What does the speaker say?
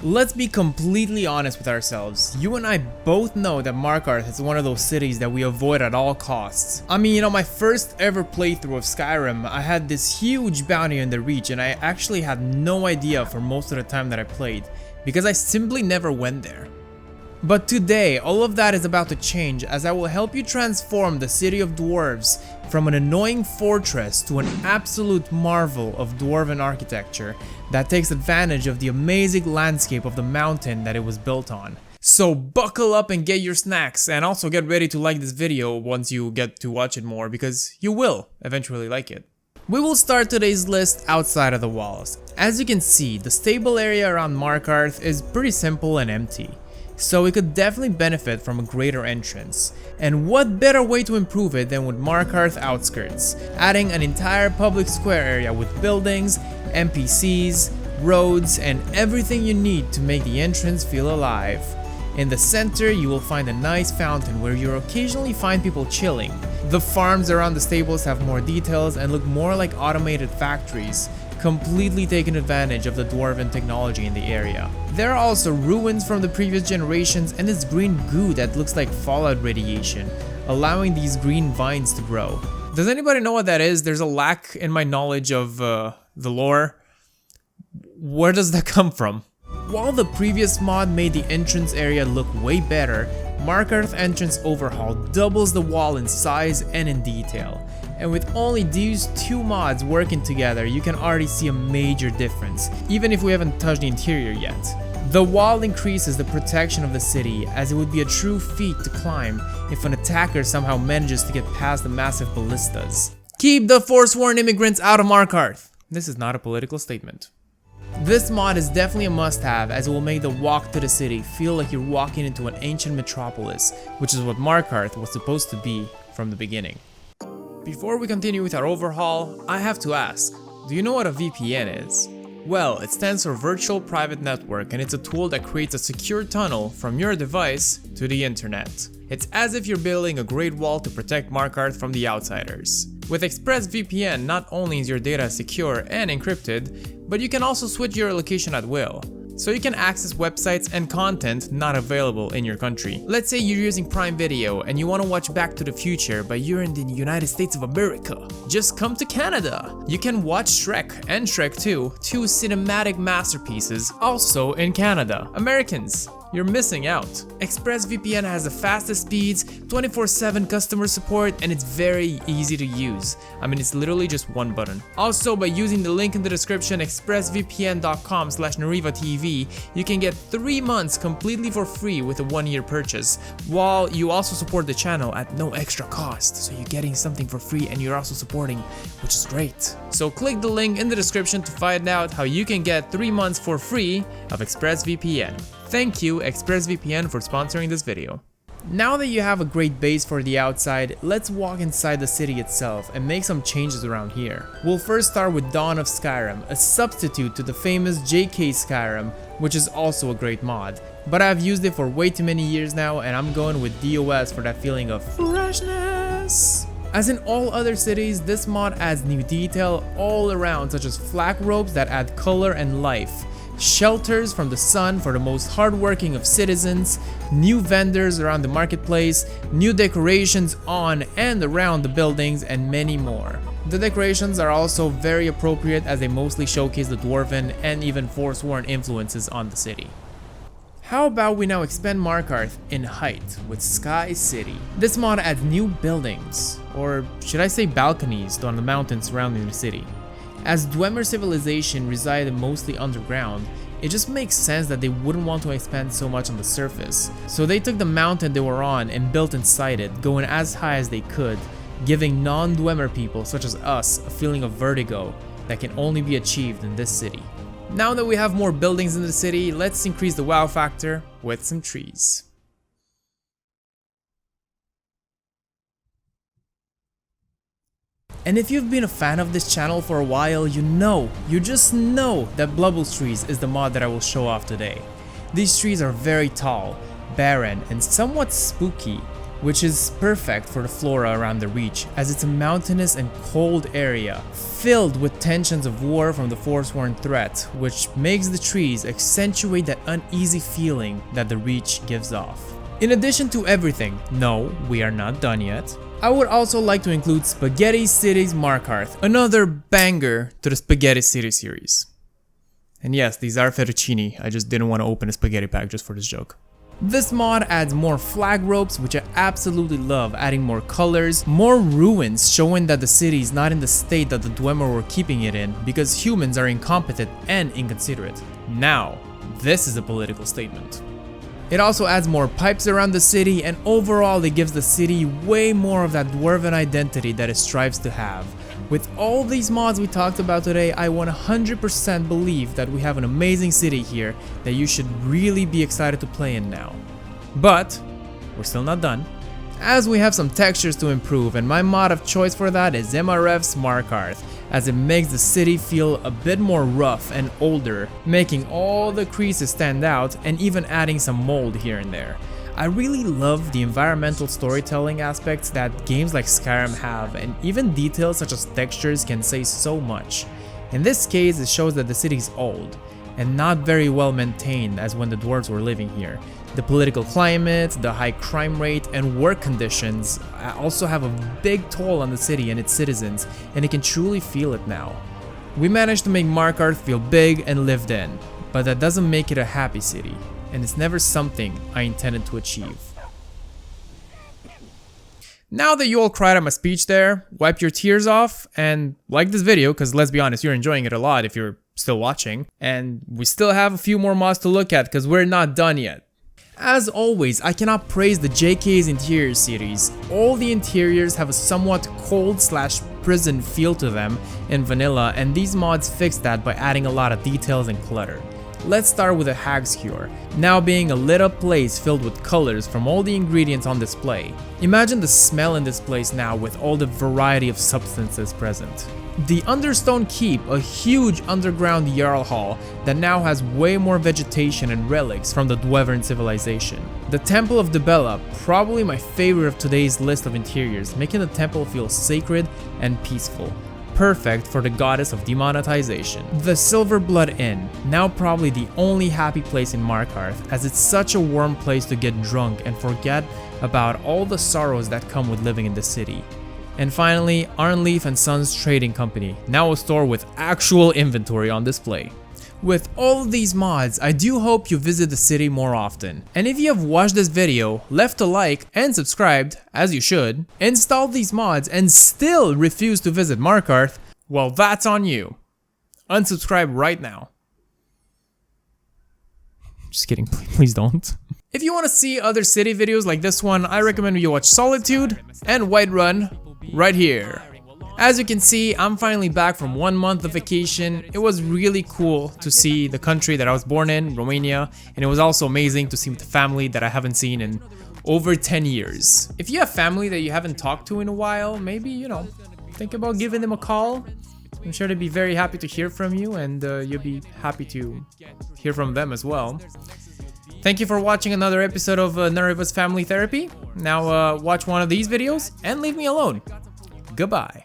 Let's be completely honest with ourselves. You and I both know that Markarth is one of those cities that we avoid at all costs. I mean, my first ever playthrough of Skyrim, I had this huge bounty in the Reach and I actually had no idea for most of the time that I played, because I simply never went there. But today, all of that is about to change as I will help you transform the city of Dwarves from an annoying fortress to an absolute marvel of dwarven architecture that takes advantage of the amazing landscape of the mountain that it was built on. So buckle up and get your snacks, and also get ready to like this video once you get to watch it more, because you will eventually like it. We will start today's list outside of the walls. As you can see, the stable area around Markarth is pretty simple and empty, so it could definitely benefit from a greater entrance. And what better way to improve it than with Markarth outskirts, adding an entire public square area with buildings, NPCs, roads, and everything you need to make the entrance feel alive. In the center, you will find a nice fountain where you'll occasionally find people chilling. The farms around the stables have more details and look more like automated factories, completely taking advantage of the dwarven technology in the area. There are also ruins from the previous generations and this green goo that looks like fallout radiation, allowing these green vines to grow. Does anybody know what that is? There's a lack in my knowledge of the lore. Where does that come from? While the previous mod made the entrance area look way better, Markarth entrance overhaul doubles the wall in size and in detail. And with only these two mods working together, you can already see a major difference, even if we haven't touched the interior yet. The wall increases the protection of the city, as it would be a true feat to climb if an attacker somehow manages to get past the massive ballistas. Keep the Forsworn immigrants out of Markarth! This is not a political statement. This mod is definitely a must-have, as it will make the walk to the city feel like you're walking into an ancient metropolis, which is what Markarth was supposed to be from the beginning. Before we continue with our overhaul, I have to ask, do you know what a VPN is? Well, it stands for Virtual Private Network, and it's a tool that creates a secure tunnel from your device to the internet. It's as if you're building a great wall to protect Markarth from the outsiders. With ExpressVPN, not only is your data secure and encrypted, but you can also switch your location at will. So you can access websites and content not available in your country. Let's say you're using Prime Video and you want to watch Back to the Future, but you're in the United States of America. Just come to Canada. You can watch Shrek and Shrek 2, two cinematic masterpieces, also in Canada. Americans, you're missing out. ExpressVPN has the fastest speeds, 24/7 customer support, and it's very easy to use. I mean, it's literally just one button. Also, by using the link in the description, expressvpn.com/NarivaTV, you can get 3 months completely for free with a 1-year purchase, while you also support the channel at no extra cost. So you're getting something for free and you're also supporting, which is great. So click the link in the description to find out how you can get 3 months for free of ExpressVPN. Thank you, ExpressVPN, for sponsoring this video. Now that you have a great base for the outside, let's walk inside the city itself and make some changes around here. We'll first start with Dawn of Skyrim, a substitute to the famous JK Skyrim, which is also a great mod. But I've used it for way too many years now, and I'm going with DOS for that feeling of freshness. As in all other cities, this mod adds new detail all around, such as flak ropes that add color and life, shelters from the sun for the most hardworking of citizens, new vendors around the marketplace, new decorations on and around the buildings, and many more. The decorations are also very appropriate as they mostly showcase the dwarven and even Forsworn influences on the city. How about we now expand Markarth in height with Sky City? This mod adds new buildings, or should I say balconies, on the mountains surrounding the city. As Dwemer civilization resided mostly underground, it just makes sense that they wouldn't want to expand so much on the surface. So they took the mountain they were on and built inside it, going as high as they could, giving non-Dwemer people such as us a feeling of vertigo that can only be achieved in this city. Now that we have more buildings in the city, let's increase the wow factor with some trees. And if you've been a fan of this channel for a while, you just know that Blubbles Trees is the mod that I will show off today. These trees are very tall, barren, and somewhat spooky, which is perfect for the flora around the Reach, as it's a mountainous and cold area, filled with tensions of war from the Forsworn threat, which makes the trees accentuate that uneasy feeling that the Reach gives off. In addition to everything, no, we are not done yet, I would also like to include Spaghetti City's Markarth, another banger to the Spaghetti City series. And yes, these are fettuccine, I just didn't want to open a spaghetti pack just for this joke. This mod adds more flag ropes, which I absolutely love, adding more colors, more ruins, showing that the city is not in the state that the Dwemer were keeping it in, because humans are incompetent and inconsiderate. Now, this is a political statement. It also adds more pipes around the city, and overall it gives the city way more of that dwarven identity that it strives to have. With all these mods we talked about today, I 100% believe that we have an amazing city here that you should really be excited to play in now. But we're still not done, as we have some textures to improve, and my mod of choice for that is MRF's Markarth, as it makes the city feel a bit more rough and older, making all the creases stand out and even adding some mold here and there. I really love the environmental storytelling aspects that games like Skyrim have, and even details such as textures can say so much. In this case, it shows that the city is old and not very well maintained as when the dwarves were living here. The political climate, the high crime rate, and work conditions also have a big toll on the city and its citizens, and you can truly feel it now. We managed to make Markarth feel big and lived in, but that doesn't make it a happy city, and it's never something I intended to achieve. Now that you all cried at my speech there, wipe your tears off and like this video, because let's be honest, you're enjoying it a lot if you're still watching, and we still have a few more mods to look at because we're not done yet. As always, I cannot praise the JK's Interior series. All the interiors have a somewhat cold/prison feel to them in vanilla, and these mods fix that by adding a lot of details and clutter. Let's start with the Hag's Cure, now being a lit up place filled with colors from all the ingredients on display. Imagine the smell in this place now with all the variety of substances present. The Understone Keep, a huge underground Jarl Hall that now has way more vegetation and relics from the Dwevern civilization. The Temple of Dibella, probably my favorite of today's list of interiors, making the temple feel sacred and peaceful. Perfect for the goddess of demonetization. The Silverblood Inn, now probably the only happy place in Markarth, as it's such a warm place to get drunk and forget about all the sorrows that come with living in the city. And finally, Arnleif and Sons Trading Company, now a store with actual inventory on display. With all of these mods, I do hope you visit the city more often. And if you have watched this video, left a like, and subscribed, as you should, installed these mods and still refuse to visit Markarth, well, that's on you. Unsubscribe right now. Just kidding, please don't. If you want to see other city videos like this one, I recommend you watch Solitude and Whiterun right here. As you can see, I'm finally back from 1 month of vacation. It was really cool to see the country that I was born in, Romania, and it was also amazing to see the family that I haven't seen in over 10 years. If you have family that you haven't talked to in a while, maybe, you know, think about giving them a call. I'm sure they'd be very happy to hear from you, and you'll be happy to hear from them as well. Thank you for watching another episode of Nariva's Family Therapy. Now watch one of these videos and leave me alone. Goodbye.